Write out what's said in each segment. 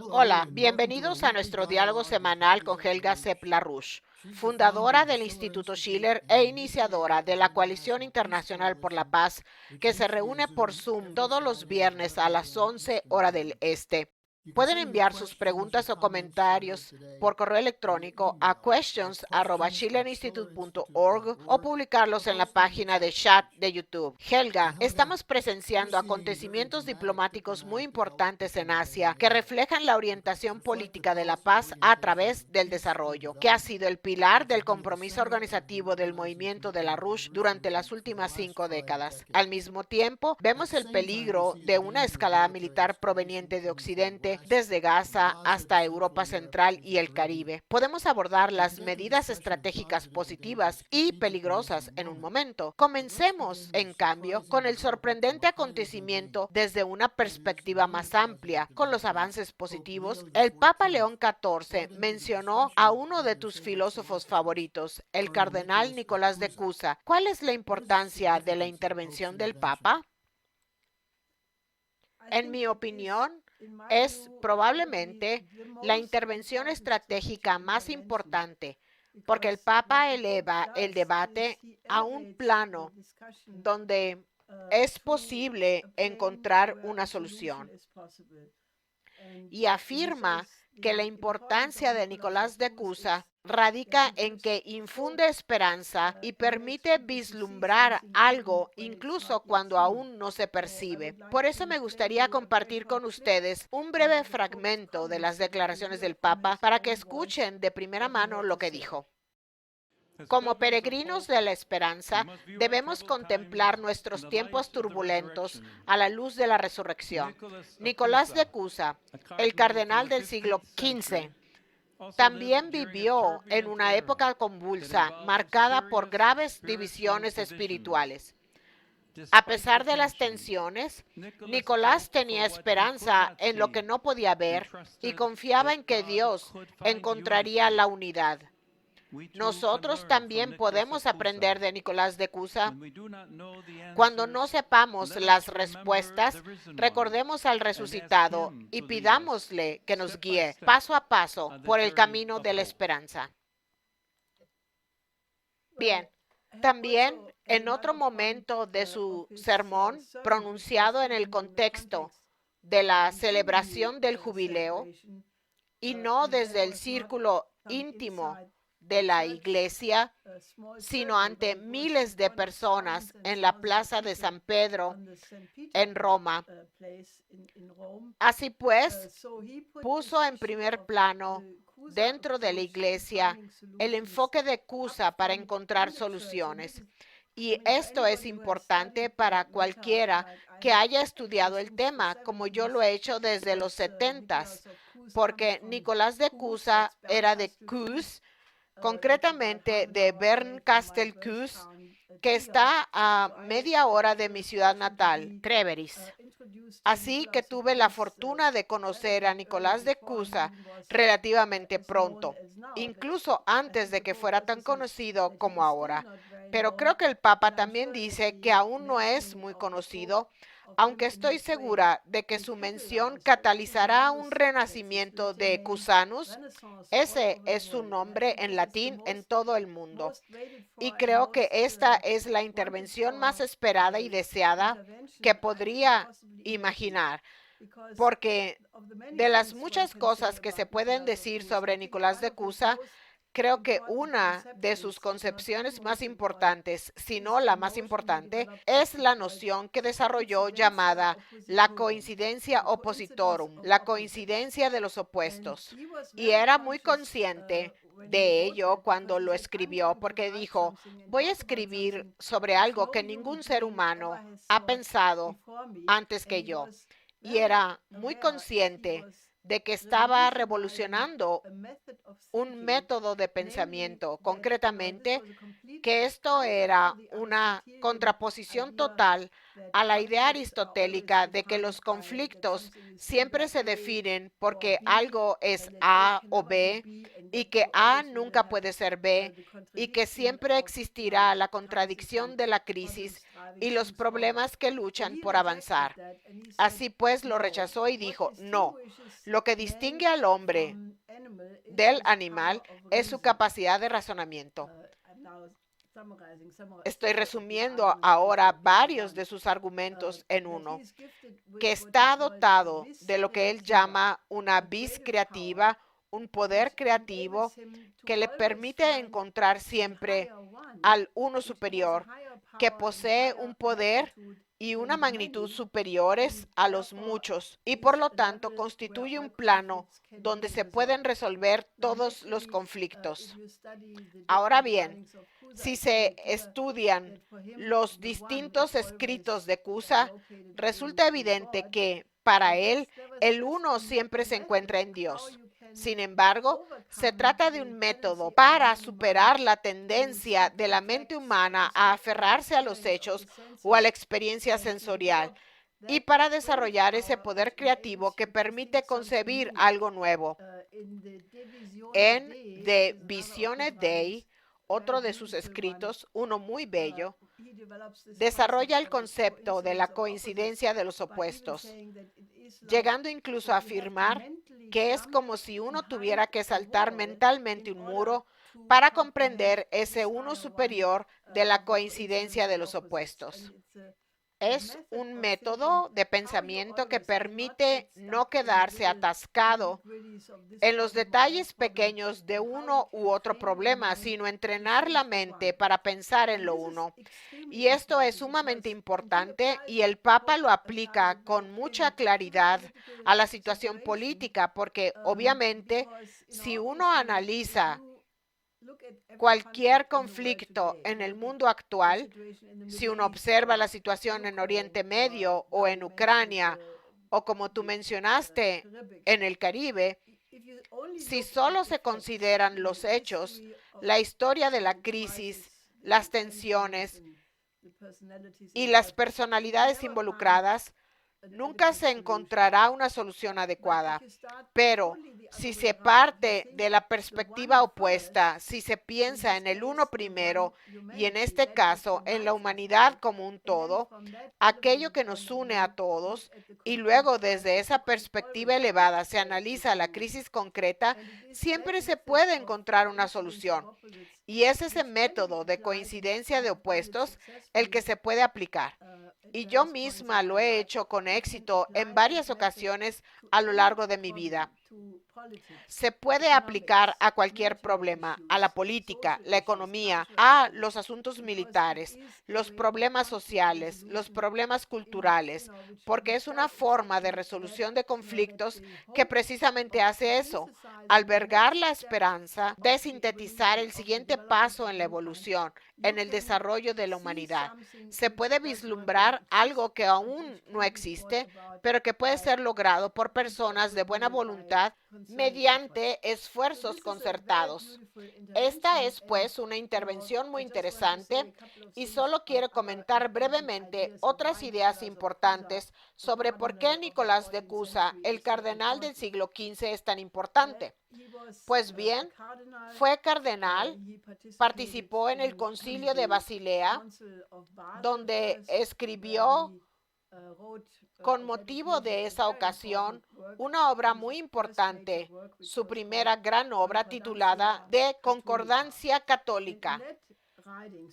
Hola, bienvenidos a nuestro diálogo semanal con Helga Sepp-LaRouche, fundadora del Instituto Schiller e iniciadora de la Coalición Internacional por la Paz, que se reúne por Zoom todos los viernes a las 11 hora del Este. Pueden enviar sus preguntas o comentarios por correo electrónico a questions@schillerinstitute.org o publicarlos en la página de chat de YouTube. Helga, estamos presenciando acontecimientos diplomáticos muy importantes en Asia que reflejan la orientación política de la paz a través del desarrollo, que ha sido el pilar del compromiso organizativo del movimiento de la RUSH durante las últimas 5 décadas. Al mismo tiempo, vemos el peligro de una escalada militar proveniente de Occidente desde Gaza hasta Europa Central y el Caribe. Podemos abordar las medidas estratégicas positivas y peligrosas en un momento. Comencemos, en cambio, con el sorprendente acontecimiento desde una perspectiva más amplia. Con los avances positivos, el Papa León XIV mencionó a uno de tus filósofos favoritos, el cardenal Nicolás de Cusa. ¿Cuál es la importancia de la intervención del Papa? En mi opinión, es probablemente la intervención estratégica más importante, porque el Papa eleva el debate a un plano donde es posible encontrar una solución y afirma que la importancia de Nicolás de Cusa radica en que infunde esperanza y permite vislumbrar algo incluso cuando aún no se percibe. Por eso me gustaría compartir con ustedes un breve fragmento de las declaraciones del Papa para que escuchen de primera mano lo que dijo. Como peregrinos de la esperanza, debemos contemplar nuestros tiempos turbulentos a la luz de la resurrección. Nicolás de Cusa, el cardenal del siglo XV, también vivió en una época convulsa, marcada por graves divisiones espirituales. A pesar de las tensiones, Nicolás tenía esperanza en lo que no podía ver y confiaba en que Dios encontraría la unidad. Nosotros también podemos aprender de Nicolás de Cusa. Cuando no sepamos las respuestas, recordemos al resucitado y pidámosle que nos guíe paso a paso por el camino de la esperanza. Bien, también en otro momento de su sermón, pronunciado en el contexto de la celebración del jubileo y no desde el círculo íntimo de la iglesia, sino ante miles de personas en la plaza de San Pedro en Roma. Así pues, puso en primer plano dentro de la iglesia el enfoque de Cusa para encontrar soluciones. Y esto es importante para cualquiera que haya estudiado el tema, como yo lo he hecho desde los 70s, porque Nicolás de Cusa era de Cues, concretamente de Bernkastel-Kues, que está a media hora de mi ciudad natal, Treveris. Así que tuve la fortuna de conocer a Nicolás de Cusa relativamente pronto, incluso antes de que fuera tan conocido como ahora. Pero creo que el Papa también dice que aún no es muy conocido, aunque estoy segura de que su mención catalizará un renacimiento de Cusanus. Ese es su nombre en latín en todo el mundo. Y creo que esta es la intervención más esperada y deseada que podría imaginar, porque de las muchas cosas que se pueden decir sobre Nicolás de Cusa, creo que una de sus concepciones más importantes, si no la más importante, es la noción que desarrolló llamada la coincidencia oppositorum, la coincidencia de los opuestos. Y era muy consciente de ello cuando lo escribió, porque dijo, voy a escribir sobre algo que ningún ser humano ha pensado antes que yo. Y era muy consciente de que estaba revolucionando un método de pensamiento, concretamente que esto era una contraposición total a la idea aristotélica de que los conflictos siempre se definen porque algo es A o B y que A nunca puede ser B y que siempre existirá la contradicción de la crisis y los problemas que luchan por avanzar. Así pues, lo rechazó y dijo, no, lo que distingue al hombre del animal es su capacidad de razonamiento. Estoy resumiendo ahora varios de sus argumentos en uno, que está dotado de lo que él llama una vis creativa, un poder creativo que le permite encontrar siempre al uno superior, que posee un poder y una magnitud superiores a los muchos y por lo tanto constituye un plano donde se pueden resolver todos los conflictos. Ahora bien, si se estudian los distintos escritos de Cusa, resulta evidente que, para él, el uno siempre se encuentra en Dios. Sin embargo, se trata de un método para superar la tendencia de la mente humana a aferrarse a los hechos o a la experiencia sensorial y para desarrollar ese poder creativo que permite concebir algo nuevo. En De Visione Dei, otro de sus escritos, uno muy bello, desarrolla el concepto de la coincidencia de los opuestos, llegando incluso a afirmar que es como si uno tuviera que saltar mentalmente un muro para comprender ese uno superior de la coincidencia de los opuestos. Es un método de pensamiento que permite no quedarse atascado en los detalles pequeños de uno u otro problema, sino entrenar la mente para pensar en lo uno. Y esto es sumamente importante y el Papa lo aplica con mucha claridad a la situación política, porque obviamente si uno analiza cualquier conflicto en el mundo actual, si uno observa la situación en Oriente Medio o en Ucrania, o como tú mencionaste, en el Caribe, si solo se consideran los hechos, la historia de la crisis, las tensiones y las personalidades involucradas, nunca se encontrará una solución adecuada. Pero si se parte de la perspectiva opuesta, si se piensa en el uno primero y en este caso en la humanidad como un todo, aquello que nos une a todos, y luego desde esa perspectiva elevada se analiza la crisis concreta, siempre se puede encontrar una solución. Y es ese método de coincidencia de opuestos el que se puede aplicar. Y yo misma lo he hecho con éxito en varias ocasiones a lo largo de mi vida. Se puede aplicar a cualquier problema, a la política, la economía, a los asuntos militares, los problemas sociales, los problemas culturales, porque es una forma de resolución de conflictos que precisamente hace eso, albergar la esperanza de sintetizar el siguiente paso en la evolución, en el desarrollo de la humanidad. Se puede vislumbrar algo que aún no existe, pero que puede ser logrado por personas de buena voluntad mediante esfuerzos concertados. Esta es, pues, una intervención muy interesante y solo quiero comentar brevemente otras ideas importantes sobre por qué Nicolás de Cusa, el cardenal del siglo XV, es tan importante. Pues bien, fue cardenal, participó en el Concilio de Basilea, donde escribió con motivo de esa ocasión una obra muy importante, su primera gran obra titulada De Concordancia Católica.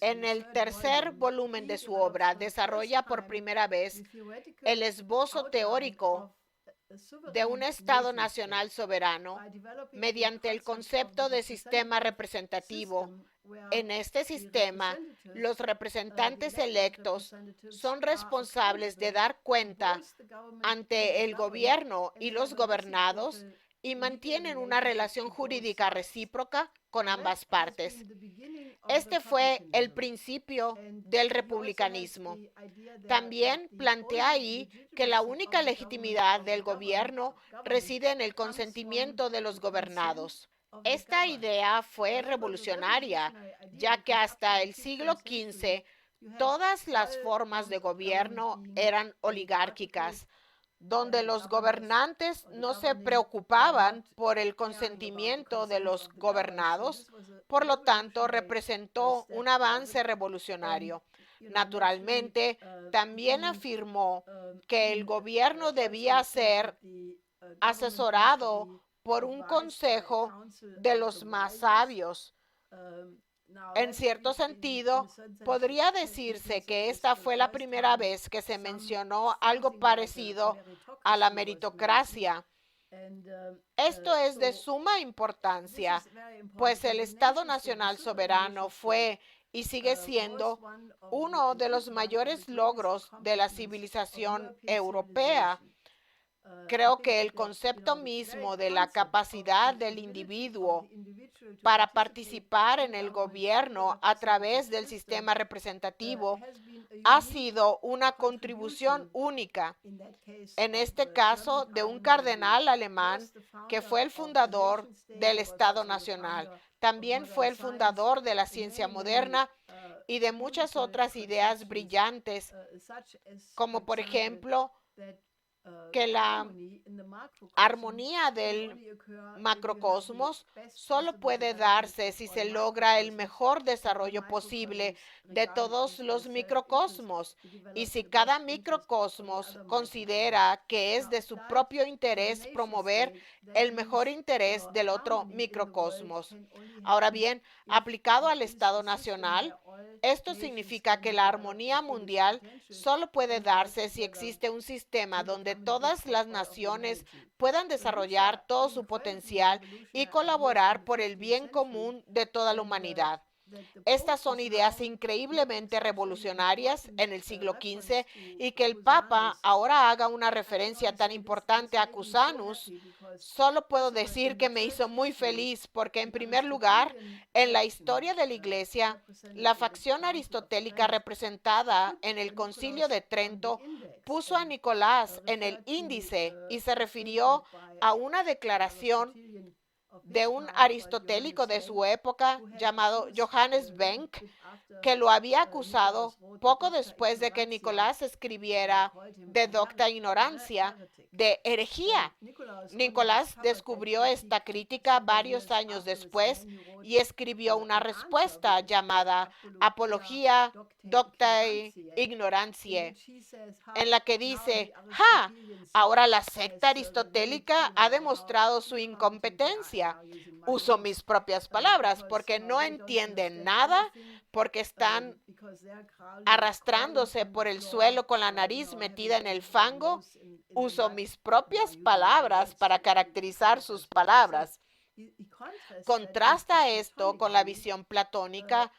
En el tercer volumen de su obra desarrolla por primera vez el esbozo teórico de un Estado nacional soberano mediante el concepto de sistema representativo. En este sistema, los representantes electos son responsables de dar cuenta ante el gobierno y los gobernados y mantienen una relación jurídica recíproca con ambas partes. Este fue el principio del republicanismo. También plantea ahí que la única legitimidad del gobierno reside en el consentimiento de los gobernados. Esta idea fue revolucionaria, ya que hasta el siglo XV todas las formas de gobierno eran oligárquicas, donde los gobernantes no se preocupaban por el consentimiento de los gobernados. Por lo tanto, representó un avance revolucionario. Naturalmente, también afirmó que el gobierno debía ser asesorado por un consejo de los más sabios. En cierto sentido, podría decirse que esta fue la primera vez que se mencionó algo parecido a la meritocracia. Esto es de suma importancia, pues el Estado Nacional Soberano fue y sigue siendo uno de los mayores logros de la civilización europea. Creo que el concepto mismo de la capacidad del individuo para participar en el gobierno a través del sistema representativo ha sido una contribución única, en este caso de un cardenal alemán que fue el fundador del Estado Nacional. También fue el fundador de la ciencia moderna y de muchas otras ideas brillantes, como por ejemplo que la armonía del macrocosmos solo puede darse si se logra el mejor desarrollo posible de todos los microcosmos y si cada microcosmos considera que es de su propio interés promover el mejor interés del otro microcosmos. Ahora bien, aplicado al Estado Nacional, esto significa que la armonía mundial solo puede darse si existe un sistema donde todas las naciones puedan desarrollar todo su potencial y colaborar por el bien común de toda la humanidad. Estas son ideas increíblemente revolucionarias en el siglo XV y que el Papa ahora haga una referencia tan importante a Cusanus, solo puedo decir que me hizo muy feliz porque en primer lugar, en la historia de la Iglesia, la facción aristotélica representada en el Concilio de Trento puso a Nicolás en el índice y se refirió a una declaración de un aristotélico de su época llamado Johannes Benck, que lo había acusado poco después de que Nicolás escribiera De Docta Ignorancia, de herejía. Nicolás descubrió esta crítica varios años después y escribió una respuesta llamada Apología Doctae Ignorantiae, en la que dice, ¡ja! Ahora la secta aristotélica ha demostrado su incompetencia. Uso mis propias palabras porque no entienden nada, porque están arrastrándose por el suelo con la nariz metida en el fango. Uso mis propias palabras para caracterizar sus palabras. Contrasta esto con la visión platónica,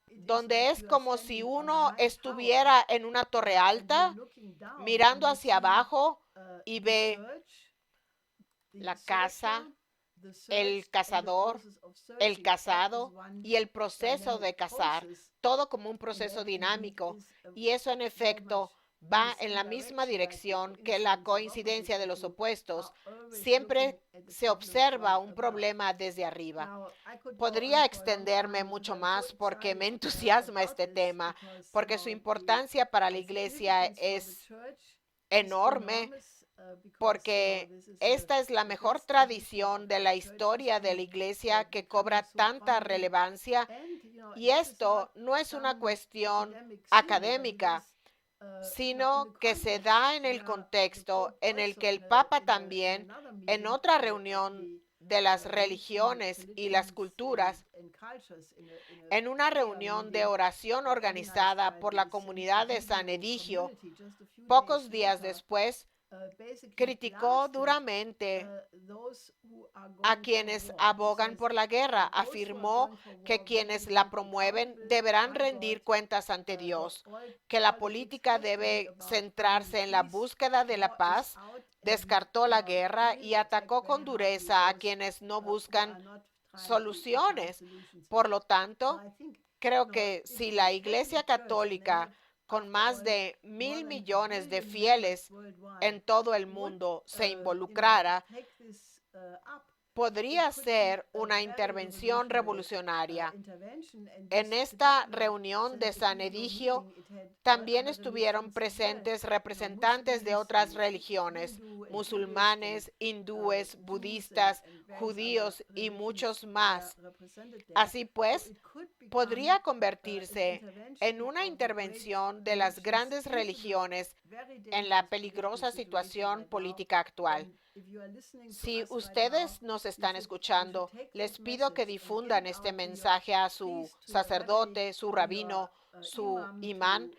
donde es como si uno estuviera en una torre alta, mirando hacia abajo y ve la casa, el cazador, el cazado y el proceso de cazar, todo como un proceso dinámico. Y eso en efecto va en la misma dirección que la coincidencia de los opuestos. Siempre se observa un problema desde arriba. Podría extenderme mucho más porque me entusiasma este tema, porque su importancia para la Iglesia es enorme, porque esta es la mejor tradición de la historia de la Iglesia que cobra tanta relevancia, y esto no es una cuestión académica, sino que se da en el contexto en el que el Papa también, en otra reunión de las religiones y las culturas, en una reunión de oración organizada por la comunidad de San Edigio, pocos días después, criticó duramente a quienes abogan por la guerra. Afirmó que quienes la promueven deberán rendir cuentas ante Dios, que la política debe centrarse en la búsqueda de la paz. Descartó la guerra y atacó con dureza a quienes no buscan soluciones. Por lo tanto, creo que si la Iglesia Católica, con más de 1,000 millones de fieles en todo el mundo, se involucrara, podría ser una intervención revolucionaria. En esta reunión de San Edigio también estuvieron presentes representantes de otras religiones, musulmanes, hindúes, budistas, judíos y muchos más. Así pues, podría convertirse en una intervención de las grandes religiones en la peligrosa situación política actual. Si ustedes nos están escuchando, les pido que difundan este mensaje a su sacerdote, su rabino, su imán,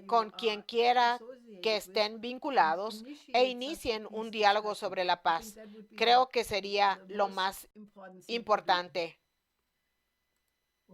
con quien quiera que estén vinculados e inicien un diálogo sobre la paz. Creo que sería lo más importante.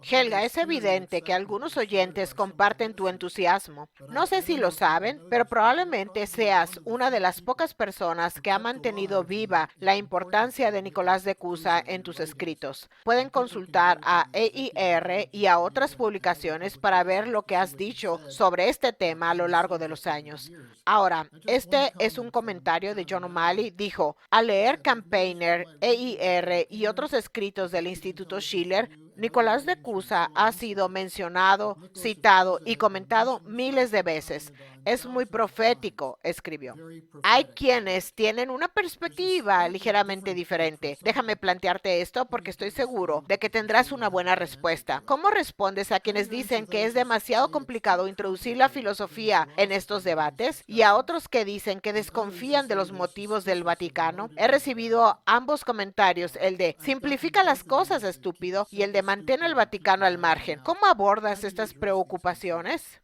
Helga, es evidente que algunos oyentes comparten tu entusiasmo. No sé si lo saben, pero probablemente seas una de las pocas personas que ha mantenido viva la importancia de Nicolás de Cusa en tus escritos. Pueden consultar a EIR y a otras publicaciones para ver lo que has dicho sobre este tema a lo largo de los años. Ahora, este es un comentario de John O'Malley. Dijo, al leer Campaigner, EIR y otros escritos del Instituto Schiller, Nicolás de Cusa ha sido mencionado, citado y comentado miles de veces. Es muy profético, escribió. Hay quienes tienen una perspectiva ligeramente diferente. Déjame plantearte esto porque estoy seguro de que tendrás una buena respuesta. ¿Cómo respondes a quienes dicen que es demasiado complicado introducir la filosofía en estos debates y a otros que dicen que desconfían de los motivos del Vaticano? He recibido ambos comentarios, el de simplifica las cosas, estúpido, y el de mantén al Vaticano al margen. ¿Cómo abordas estas preocupaciones?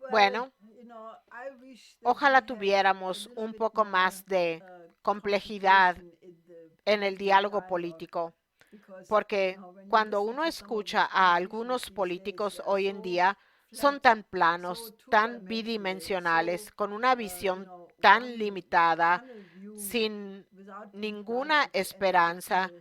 Bueno, ojalá tuviéramos un poco más de complejidad en el diálogo político, porque cuando uno escucha a algunos políticos hoy en día, son tan planos, tan bidimensionales, con una visión tan limitada, sin ninguna esperanza,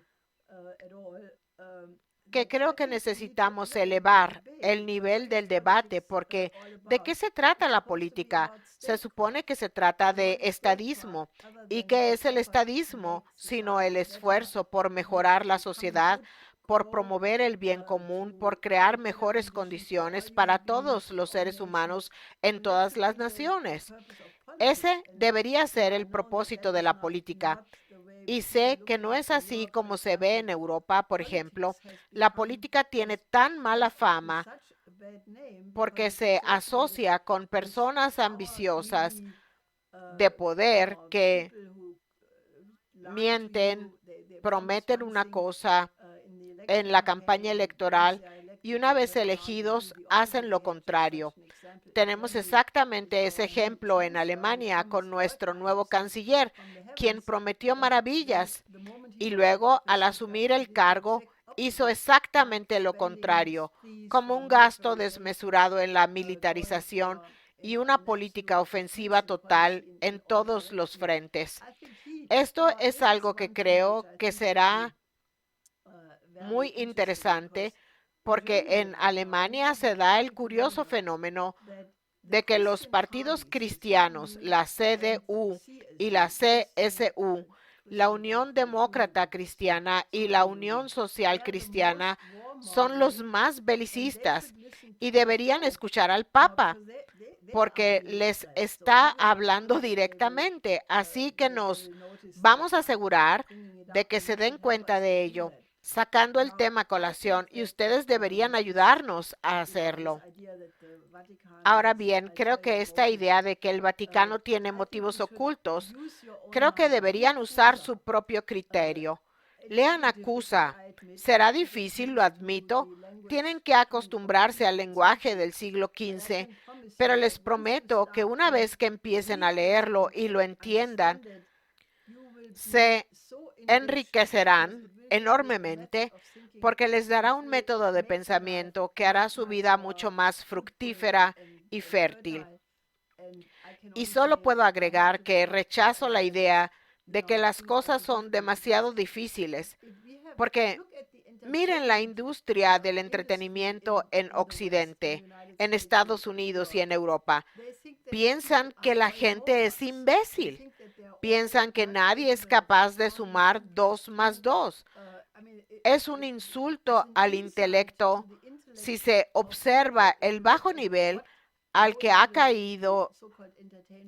que creo que necesitamos elevar el nivel del debate, porque ¿de qué se trata la política? Se supone que se trata de estadismo. ¿Y qué es el estadismo? Sino el esfuerzo por mejorar la sociedad, por promover el bien común, por crear mejores condiciones para todos los seres humanos en todas las naciones. Ese debería ser el propósito de la política. Y sé que no es así como se ve en Europa, por ejemplo. La política tiene tan mala fama porque se asocia con personas ambiciosas de poder que mienten, prometen una cosa en la campaña electoral y una vez elegidos hacen lo contrario. Tenemos exactamente ese ejemplo en Alemania con nuestro nuevo canciller, quien prometió maravillas y luego, al asumir el cargo, hizo exactamente lo contrario, como un gasto desmesurado en la militarización y una política ofensiva total en todos los frentes. Esto es algo que creo que será muy interesante porque en Alemania se da el curioso fenómeno de que los partidos cristianos, la CDU y la CSU, la Unión Demócrata Cristiana y la Unión Social Cristiana, son los más belicistas y deberían escuchar al Papa porque les está hablando directamente. Así que nos vamos a asegurar de que se den cuenta de ello, sacando el tema a colación, y ustedes deberían ayudarnos a hacerlo. Ahora bien, creo que esta idea de que el Vaticano tiene motivos ocultos, creo que deberían usar su propio criterio. Lean Acusa. Será difícil, lo admito. Tienen que acostumbrarse al lenguaje del siglo XV, pero les prometo que una vez que empiecen a leerlo y lo entiendan, se enriquecerán enormemente porque les dará un método de pensamiento que hará su vida mucho más fructífera y fértil. Y solo puedo agregar que rechazo la idea de que las cosas son demasiado difíciles, porque miren la industria del entretenimiento en Occidente, en Estados Unidos y en Europa. Piensan que la gente es imbécil. Piensan que nadie es capaz de sumar 2 más 2. Es un insulto al intelecto si se observa el bajo nivel al que ha caído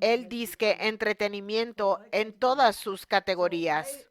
el disque entretenimiento en todas sus categorías.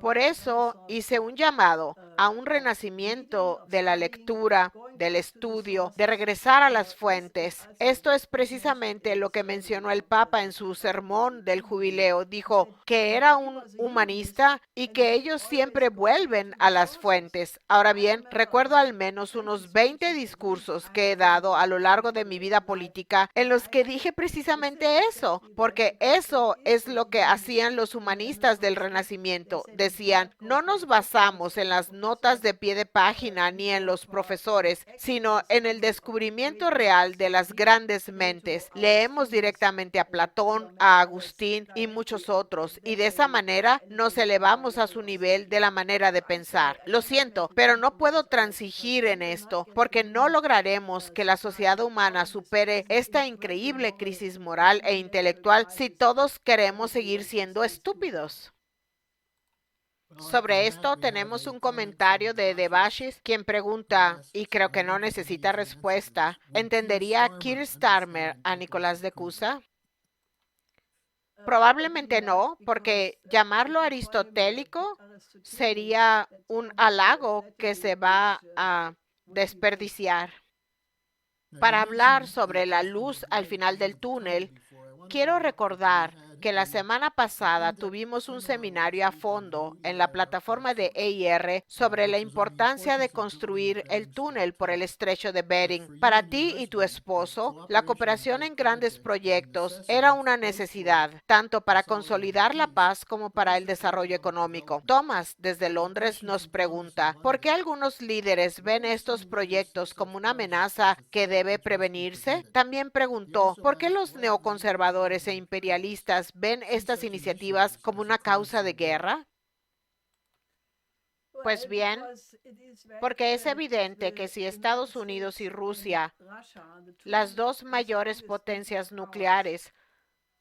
Por eso hice un llamado a un renacimiento de la lectura, del estudio, de regresar a las fuentes. Esto es precisamente lo que mencionó el Papa en su sermón del jubileo. Dijo que era un humanista y que ellos siempre vuelven a las fuentes. Ahora bien, recuerdo al menos unos 20 discursos que he dado a lo largo de mi vida política en los que dije precisamente eso, porque eso es lo que hacían los humanistas del Renacimiento. Decían, no nos basamos en las notas de pie de página ni en los profesores, sino en el descubrimiento real de las grandes mentes. Leemos directamente a Platón, a Agustín y muchos otros, y de esa manera nos elevamos a su nivel de la manera de pensar. Lo siento, pero no puedo transigir en esto, porque no lograremos que la sociedad humana supere esta increíble crisis moral e intelectual si todos queremos seguir siendo estúpidos. Sobre esto tenemos un comentario de Debashis, quien pregunta, y creo que no necesita respuesta, ¿entendería Keir Starmer a Nicolás de Cusa? Probablemente no, porque llamarlo aristotélico sería un halago que se va a desperdiciar. Para hablar sobre la luz al final del túnel, quiero recordar que la semana pasada tuvimos un seminario a fondo en la plataforma de EIR sobre la importancia de construir el túnel por el estrecho de Bering. Para ti y tu esposo, la cooperación en grandes proyectos era una necesidad, tanto para consolidar la paz como para el desarrollo económico. Thomas, desde Londres, nos pregunta, ¿por qué algunos líderes ven estos proyectos como una amenaza que debe prevenirse? También preguntó, ¿por qué los neoconservadores e imperialistas ven estas iniciativas como una causa de guerra? Pues bien, porque es evidente que si Estados Unidos y Rusia, las dos mayores potencias nucleares,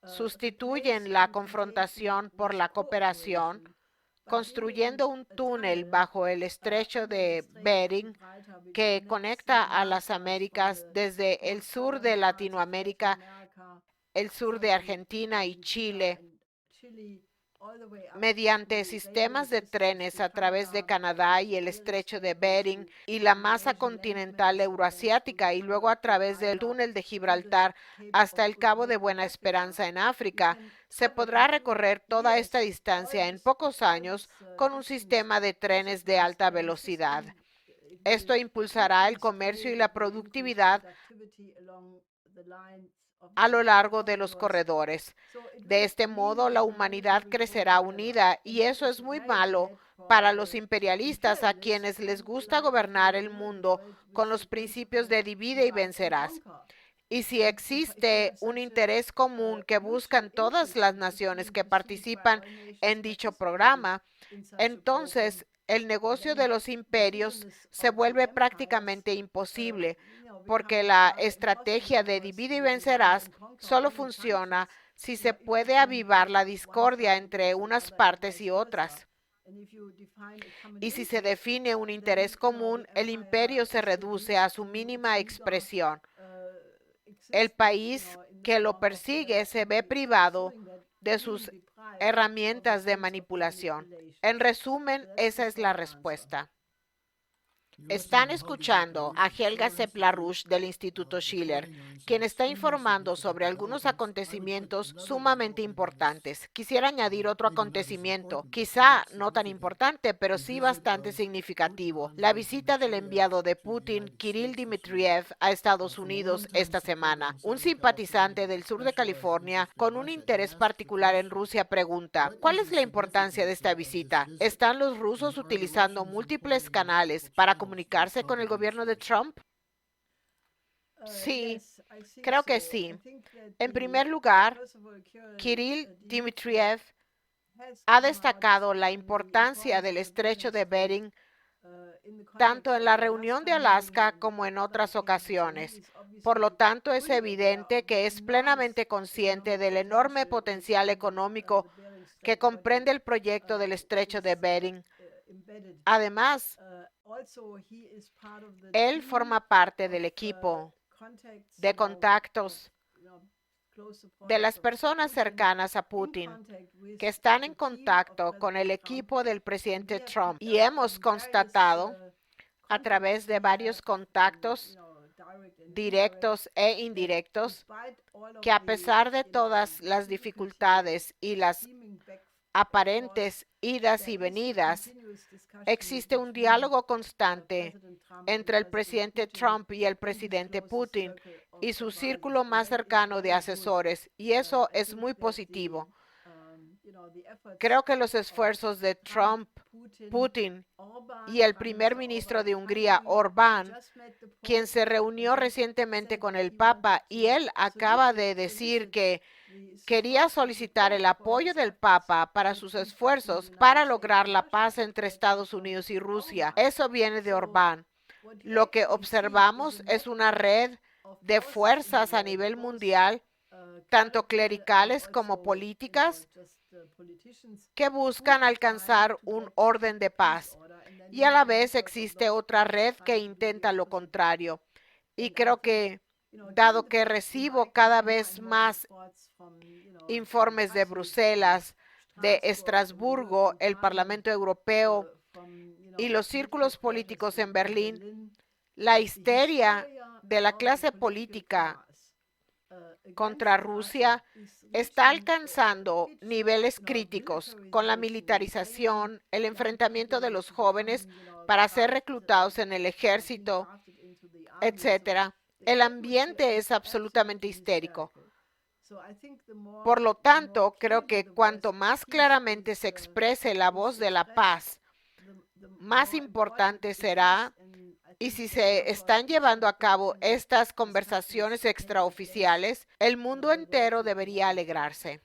sustituyen la confrontación por la cooperación, construyendo un túnel bajo el estrecho de Bering que conecta a las Américas desde el sur de Latinoamérica, el sur de Argentina y Chile, mediante sistemas de trenes a través de Canadá y el estrecho de Bering y la masa continental euroasiática y luego a través del túnel de Gibraltar hasta el Cabo de Buena Esperanza en África, se podrá recorrer toda esta distancia en pocos años con un sistema de trenes de alta velocidad. Esto impulsará el comercio y la productividad a lo largo de los corredores. De este modo, la humanidad crecerá unida y eso es muy malo para los imperialistas a quienes les gusta gobernar el mundo con los principios de divide y vencerás. Y si existe un interés común que buscan todas las naciones que participan en dicho programa, entonces el negocio de los imperios se vuelve prácticamente imposible, porque la estrategia de divide y vencerás solo funciona si se puede avivar la discordia entre unas partes y otras. Y si se define un interés común, el imperio se reduce a su mínima expresión. El país que lo persigue se ve privado de sus herramientas de manipulación. En resumen, esa es la respuesta. Están escuchando a Helga Sepp-LaRouche del Instituto Schiller, quien está informando sobre algunos acontecimientos sumamente importantes. Quisiera añadir otro acontecimiento, quizá no tan importante, pero sí bastante significativo: la visita del enviado de Putin, Kirill Dmitriev, a Estados Unidos esta semana. Un simpatizante del sur de California, con un interés particular en Rusia, pregunta, ¿cuál es la importancia de esta visita? ¿Están los rusos utilizando múltiples canales para comunicarse con el gobierno de Trump? Sí, creo que sí. En primer lugar, Kirill Dmitriev ha destacado la importancia del estrecho de Bering tanto en la reunión de Alaska como en otras ocasiones. Por lo tanto, es evidente que es plenamente consciente del enorme potencial económico que comprende el proyecto del estrecho de Bering. Además, él forma parte del equipo de contactos de las personas cercanas a Putin que están en contacto con el equipo del presidente Trump y hemos constatado a través de varios contactos directos e indirectos que a pesar de todas las dificultades y las aparentes idas y venidas, existe un diálogo constante entre el presidente Trump y el presidente Putin y su círculo más cercano de asesores, y eso es muy positivo. Creo que los esfuerzos de Trump, Putin y el primer ministro de Hungría, Orbán, quien se reunió recientemente con el Papa, y él acaba de decir que quería solicitar el apoyo del Papa para sus esfuerzos para lograr la paz entre Estados Unidos y Rusia. Eso viene de Orbán. Lo que observamos es una red de fuerzas a nivel mundial, tanto clericales como políticas, que buscan alcanzar un orden de paz. Y a la vez existe otra red que intenta lo contrario. Y creo que, dado que recibo cada vez más informes de Bruselas, de Estrasburgo, el Parlamento Europeo y los círculos políticos en Berlín, la histeria de la clase política contra Rusia está alcanzando niveles críticos con la militarización, el enfrentamiento de los jóvenes para ser reclutados en el ejército, etcétera. El ambiente es absolutamente histérico. Por lo tanto, creo que cuanto más claramente se exprese la voz de la paz, más importante será. Y si se están llevando a cabo estas conversaciones extraoficiales, el mundo entero debería alegrarse.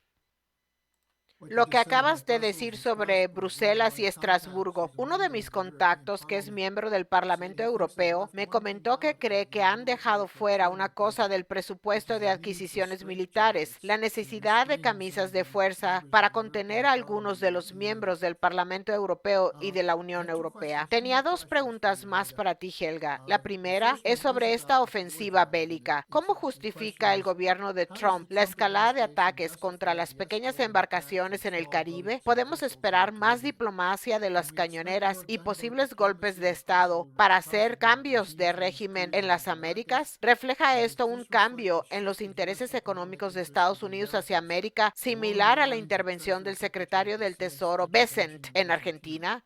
Lo que acabas de decir sobre Bruselas y Estrasburgo, uno de mis contactos, que es miembro del Parlamento Europeo, me comentó que cree que han dejado fuera una cosa del presupuesto de adquisiciones militares, la necesidad de camisas de fuerza para contener a algunos de los miembros del Parlamento Europeo y de la Unión Europea. Tenía dos preguntas más para ti, Helga. La primera es sobre esta ofensiva bélica. ¿Cómo justifica el gobierno de Trump la escalada de ataques contra las pequeñas embarcaciones en el Caribe? ¿Podemos esperar más diplomacia de las cañoneras y posibles golpes de Estado para hacer cambios de régimen en las Américas? ¿Refleja esto un cambio en los intereses económicos de Estados Unidos hacia América, similar a la intervención del secretario del Tesoro Bessent en Argentina?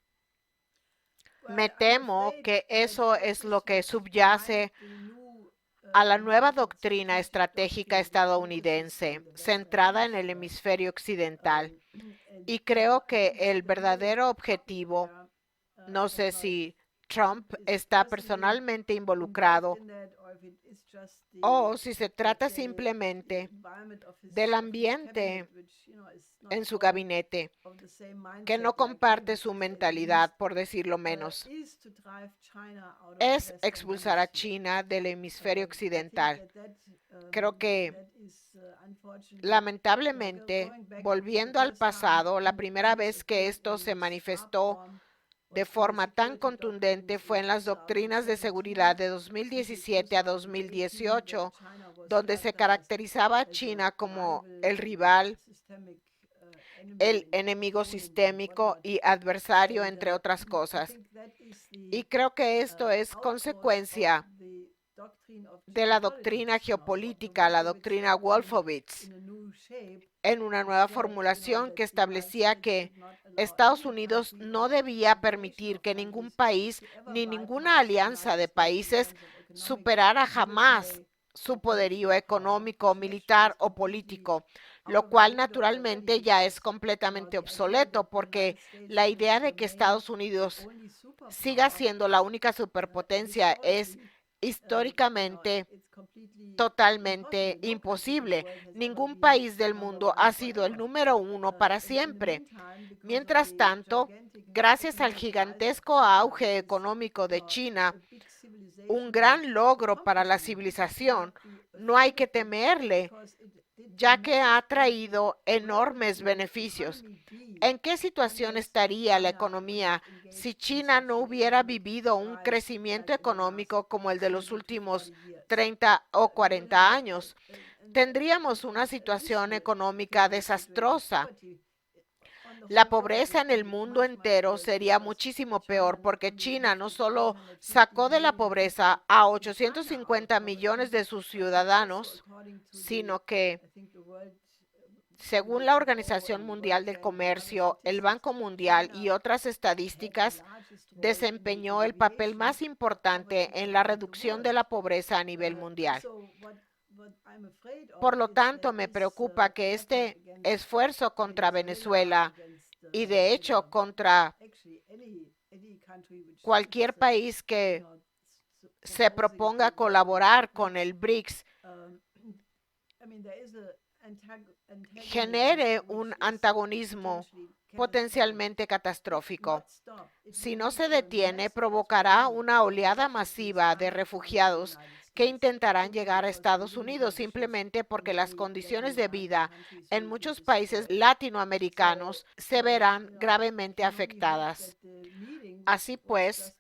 Me temo que eso es lo que subyace a la nueva doctrina estratégica estadounidense centrada en el hemisferio occidental. Y creo que el verdadero objetivo, no sé si Trump está personalmente involucrado o si se trata simplemente del ambiente en su gabinete, que no comparte su mentalidad, por decirlo menos, es expulsar a China del hemisferio occidental. Creo que, lamentablemente, volviendo al pasado, la primera vez que esto se manifestó de forma tan contundente fue en las doctrinas de seguridad de 2017 a 2018, donde se caracterizaba a China como el rival, el enemigo sistémico y adversario, entre otras cosas. Y creo que esto es consecuencia de la doctrina geopolítica, la doctrina Wolfowitz, en una nueva formulación que establecía que Estados Unidos no debía permitir que ningún país ni ninguna alianza de países superara jamás su poderío económico, militar o político, lo cual naturalmente ya es completamente obsoleto, porque la idea de que Estados Unidos siga siendo la única superpotencia es históricamente totalmente imposible. Ningún país del mundo ha sido el número uno para siempre. Mientras tanto, gracias al gigantesco auge económico de China, un gran logro para la civilización, no hay que temerle, ya que ha traído enormes beneficios. ¿En qué situación estaría la economía si China no hubiera vivido un crecimiento económico como el de los últimos 30 o 40 años? tendríamos una situación económica desastrosa. La pobreza en el mundo entero sería muchísimo peor porque China no solo sacó de la pobreza a 850 millones de sus ciudadanos, sino que, según la Organización Mundial del Comercio, el Banco Mundial y otras estadísticas, desempeñó el papel más importante en la reducción de la pobreza a nivel mundial. Por lo tanto, me preocupa que este esfuerzo contra Venezuela y de hecho contra cualquier país que se proponga colaborar con el BRICS genere un antagonismo potencialmente catastrófico. Si no se detiene, provocará una oleada masiva de refugiados que intentarán llegar a Estados Unidos simplemente porque las condiciones de vida en muchos países latinoamericanos se verán gravemente afectadas. Así pues,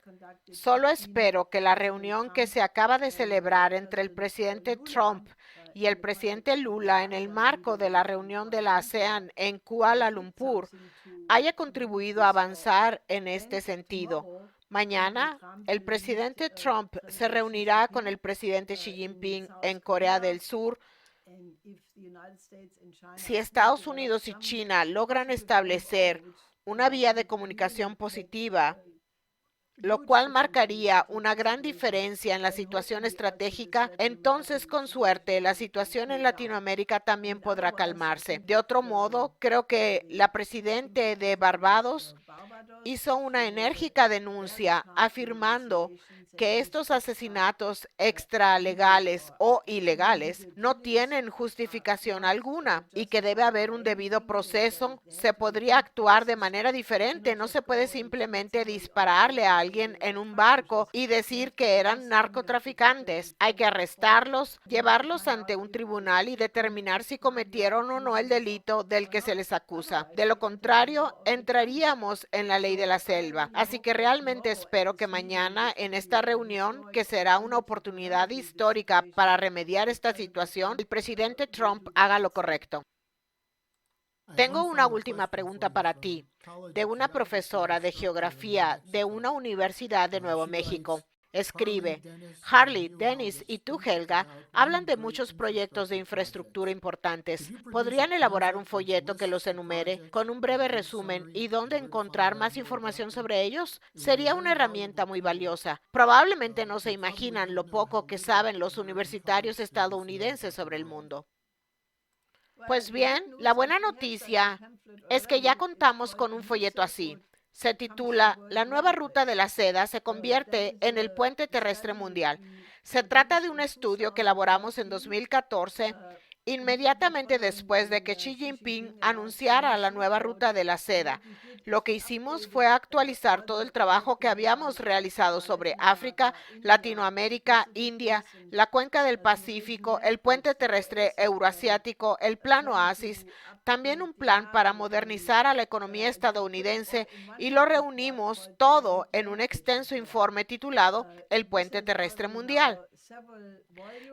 solo espero que la reunión que se acaba de celebrar entre el presidente Trump y el presidente Lula en el marco de la reunión de la ASEAN en Kuala Lumpur haya contribuido a avanzar en este sentido. Mañana, el presidente Trump se reunirá con el presidente Xi Jinping en Corea del Sur. Si Estados Unidos y China logran establecer una vía de comunicación positiva, lo cual marcaría una gran diferencia en la situación estratégica, entonces con suerte la situación en Latinoamérica también podrá calmarse. De otro modo, creo que la presidenta de Barbados hizo una enérgica denuncia afirmando que estos asesinatos extralegales o ilegales no tienen justificación alguna y que debe haber un debido proceso. Se podría actuar de manera diferente. No se puede simplemente dispararle a alguien en un barco y decir que eran narcotraficantes. Hay que arrestarlos, llevarlos ante un tribunal y determinar si cometieron o no el delito del que se les acusa. De lo contrario, entraríamos en la ley de la selva. Así que realmente espero que mañana en esta reunión, que será una oportunidad histórica para remediar esta situación, el presidente Trump haga lo correcto. Tengo una última pregunta para ti, de una profesora de geografía de una universidad de Nuevo México. Escribe: Harley, Dennis y tú, Helga, hablan de muchos proyectos de infraestructura importantes. ¿Podrían elaborar un folleto que los enumere con un breve resumen y dónde encontrar más información sobre ellos? Sería una herramienta muy valiosa. Probablemente no se imaginan lo poco que saben los universitarios estadounidenses sobre el mundo. Pues bien, la buena noticia es que ya contamos con un folleto así. Se titula La nueva ruta de la seda se convierte en el puente terrestre mundial. Se trata de un estudio que elaboramos en 2014, inmediatamente después de que Xi Jinping anunciara la nueva ruta de la seda. Lo que hicimos fue actualizar todo el trabajo que habíamos realizado sobre África, Latinoamérica, India, la cuenca del Pacífico, el puente terrestre euroasiático, el Plan Oasis, también un plan para modernizar a la economía estadounidense, y lo reunimos todo en un extenso informe titulado El puente terrestre mundial.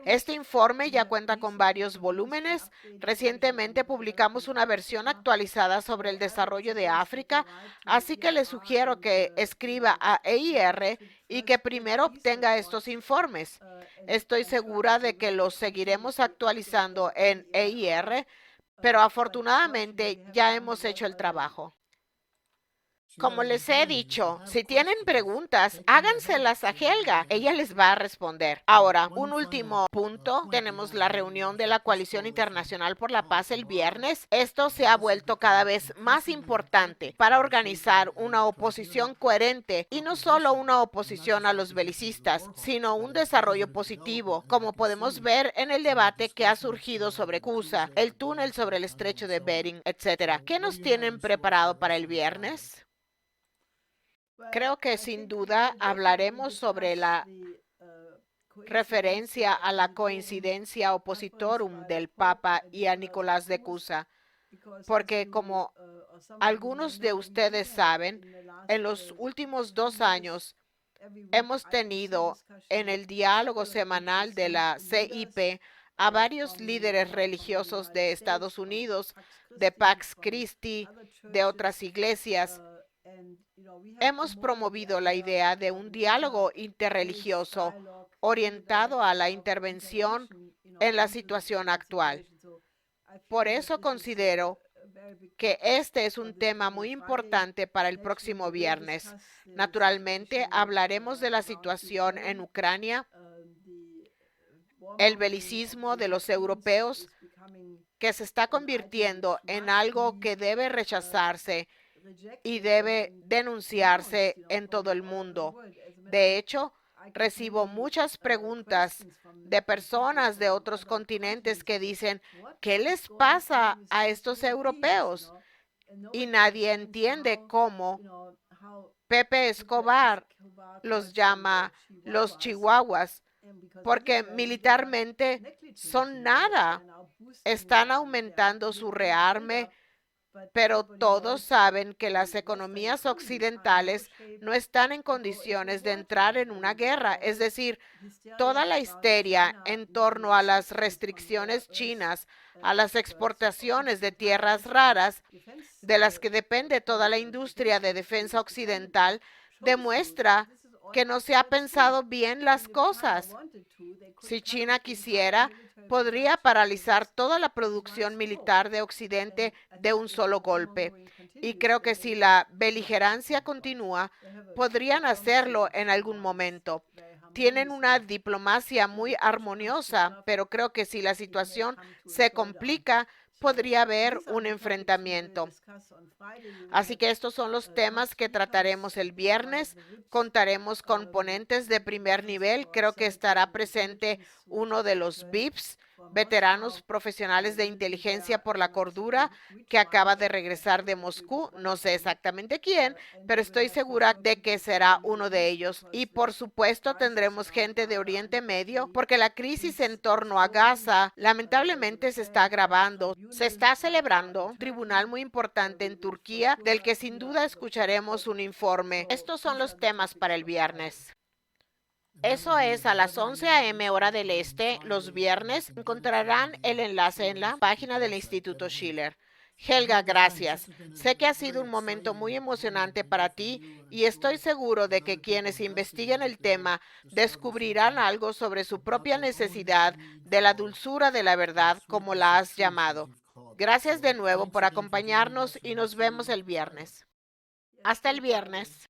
Este informe ya cuenta con varios volúmenes. Recientemente publicamos una versión actualizada sobre el desarrollo de África, así que le sugiero que escriba a EIR y que primero obtenga estos informes. Estoy segura de que los seguiremos actualizando en EIR, pero afortunadamente ya hemos hecho el trabajo. Como les he dicho, si tienen preguntas, háganselas a Helga. Ella les va a responder. Ahora, un último punto. Tenemos la reunión de la Coalición Internacional por la Paz el viernes. Esto se ha vuelto cada vez más importante para organizar una oposición coherente, y no solo una oposición a los belicistas, sino un desarrollo positivo, como podemos ver en el debate que ha surgido sobre Cusa, el túnel sobre el estrecho de Bering, etc. ¿Qué nos tienen preparado para el viernes? Creo que sin duda hablaremos sobre la referencia a la coincidencia oppositorum del Papa y a Nicolás de Cusa, porque como algunos de ustedes saben, en los últimos 2 años hemos tenido en el diálogo semanal de la CIP a varios líderes religiosos de Estados Unidos, de Pax Christi, de otras iglesias. Hemos promovido la idea de un diálogo interreligioso orientado a la intervención en la situación actual. Por eso considero que este es un tema muy importante para el próximo viernes. Naturalmente, hablaremos de la situación en Ucrania, el belicismo de los europeos, que se está convirtiendo en algo que debe rechazarse y debe denunciarse en todo el mundo. De hecho, recibo muchas preguntas de personas de otros continentes que dicen, ¿qué les pasa a estos europeos? Y nadie entiende cómo Pepe Escobar los llama los chihuahuas, porque militarmente son nada. Están aumentando su rearme, pero todos saben que las economías occidentales no están en condiciones de entrar en una guerra. Es decir, toda la histeria en torno a las restricciones chinas, a las exportaciones de tierras raras, de las que depende toda la industria de defensa occidental, demuestra que no se ha pensado bien las cosas. Si China quisiera, podría paralizar toda la producción militar de Occidente de un solo golpe. Y creo que si la beligerancia continúa, podrían hacerlo en algún momento. Tienen una diplomacia muy armoniosa, pero creo que si la situación se complica, podría haber un enfrentamiento. Así que estos son los temas que trataremos el viernes. Contaremos con ponentes de primer nivel. Creo que estará presente uno de los VIPs, veteranos profesionales de inteligencia por la cordura, que acaba de regresar de Moscú. No sé exactamente quién, pero estoy segura de que será uno de ellos. Y por supuesto tendremos gente de Oriente Medio, porque la crisis en torno a Gaza lamentablemente se está agravando. Se está celebrando un tribunal muy importante en Turquía, del que sin duda escucharemos un informe. Estos son los temas para el viernes. Eso es a las 11 a.m. hora del este, los viernes. Encontrarán el enlace en la página del Instituto Schiller. Helga, gracias. Sé que ha sido un momento muy emocionante para ti y estoy seguro de que quienes investiguen el tema descubrirán algo sobre su propia necesidad de la dulzura de la verdad, como la has llamado. Gracias de nuevo por acompañarnos y nos vemos el viernes. Hasta el viernes.